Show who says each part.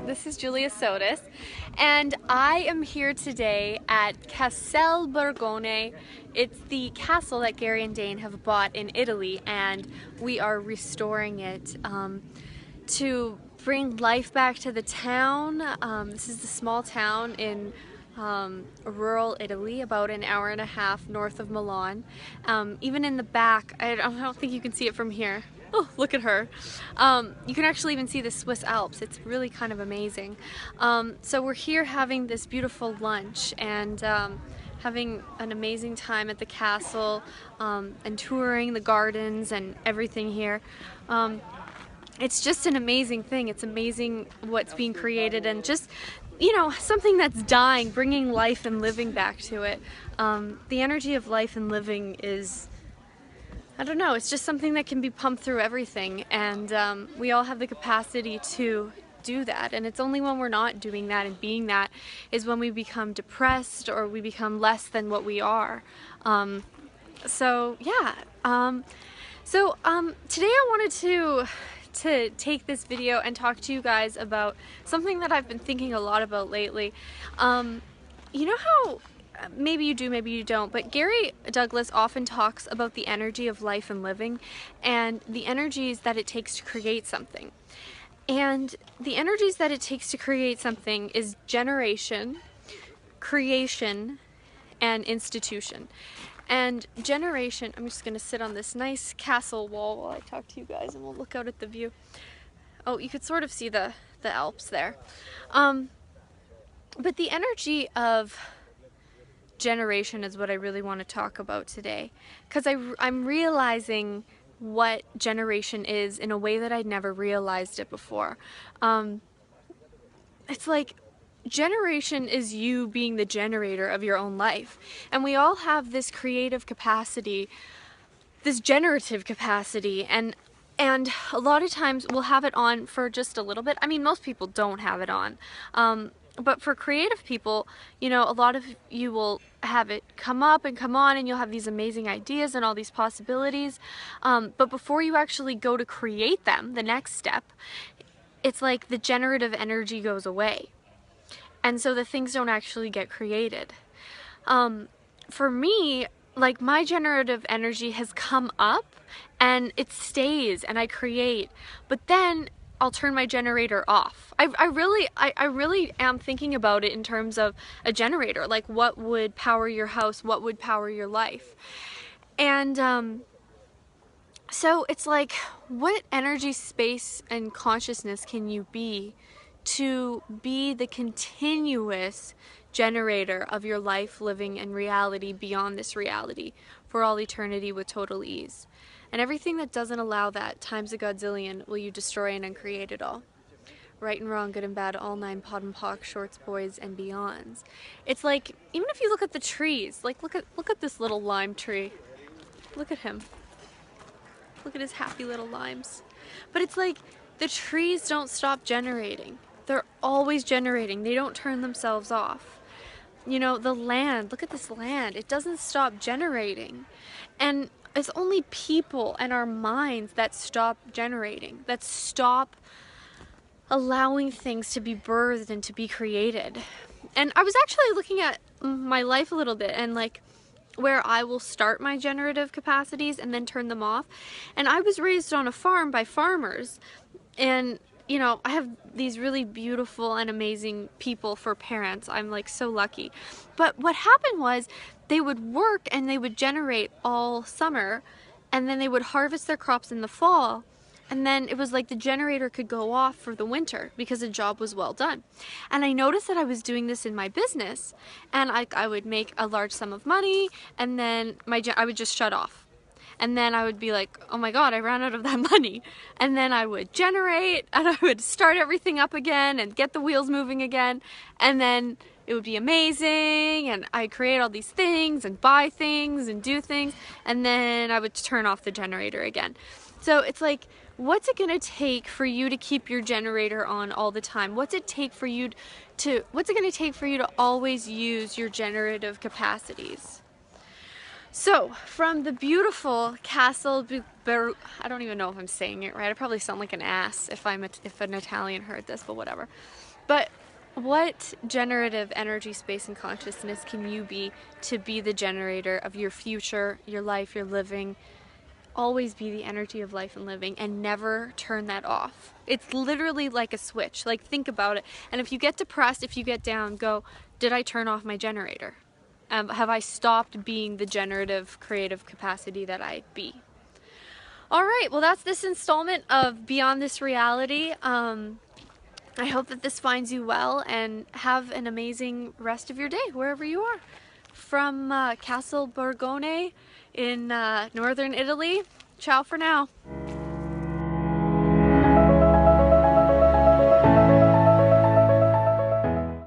Speaker 1: This is Julia Sotis, and I am here today at Castel Borgone. It's the castle that Gary and Dane have bought in Italy, and we are restoring it to bring life back to the town. This is the small town in rural Italy, about an hour and a half north of Milan. Even in the back, I don't think you can see it from here. Oh, look at her. You can actually even see the Swiss Alps. It's really kind of amazing. So we're here having this beautiful lunch and having an amazing time at the castle and touring the gardens and everything here. It's just an amazing thing. It's amazing what's being created and just, you know, something that's dying, bringing life and living back to it. The energy of life and living is, I don't know, it's just something that can be pumped through everything, and we all have the capacity to do that, and it's only when we're not doing that and being that is when we become depressed or we become less than what we are. So yeah, today I wanted to take this video and talk to you guys about something that I've been thinking a lot about lately. You know how maybe you do, maybe you don't, but Gary Douglas often talks about the energy of life and living and the energies that it takes to create something. And the energies that it takes to create something is generation, creation, and institution. And generation, I'm just going to sit on this nice castle wall while I talk to you guys and we'll look out at the view. Oh, you could sort of see the Alps there. But the energy of generation is what I really want to talk about today, because I'm realizing what generation is in a way that I'd never realized it before. It's like generation is you being the generator of your own life, and we all have this creative capacity, this generative capacity, and a lot of times we'll have it on for just a little bit. I mean, most people don't have it on. But for creative people, you know, a lot of you will have it come up and come on and you'll have these amazing ideas and all these possibilities. But before you actually go to create them, the next step, it's like the generative energy goes away. And so the things don't actually get created. For me, like, my generative energy has come up and it stays and I create, but then I'll turn my generator off. I really am thinking about it in terms of a generator, like what would power your house, what would power your life. And so it's like, what energy, space, and consciousness can you be to be the continuous generator of your life, living, and reality beyond this reality for all eternity with total ease? And everything that doesn't allow that times a godzillion will you destroy and uncreate it all. Right and wrong, good and bad, all nine, pod and pock, shorts, boys, and beyonds. It's like, even if you look at the trees, like look at this little lime tree. Look at him. Look at his happy little limes. But it's like, the trees don't stop generating. They're always generating. They don't turn themselves off. You know, the land, look at this land. It doesn't stop generating. And it's only people and our minds that stop generating, that stop allowing things to be birthed and to be created. And I was actually looking at my life a little bit and like where I will start my generative capacities and then turn them off. And I was raised on a farm by farmers, and you know, I have these really beautiful and amazing people for parents. I'm like so lucky. But what happened was they would work and they would generate all summer, and then they would harvest their crops in the fall, and then it was like the generator could go off for the winter because the job was well done. And I noticed that I was doing this in my business, and I would make a large sum of money, and then I would just shut off. And then I would be like, oh my God, I ran out of that money. And then I would generate and I would start everything up again and get the wheels moving again. And then it would be amazing. And I'd create all these things and buy things and do things. And then I would turn off the generator again. So it's like, what's it gonna take for you to keep your generator on all the time? What's it gonna take for you to always use your generative capacities? So, from the beautiful Castle I don't even know if I'm saying it right. I probably sound like an ass if an Italian heard this, but whatever. But what generative energy, space, and consciousness can you be to be the generator of your future, your life, your living? Always be the energy of life and living, and never turn that off. It's literally like a switch. Like, think about it. And if you get depressed, if you get down, go, did I turn off my generator? Have I stopped being the generative, creative capacity that I be? All right, well, that's this installment of Beyond This Reality. I hope that this finds you well, and have an amazing rest of your day wherever you are. From Castel Borgone in northern Italy, ciao for now.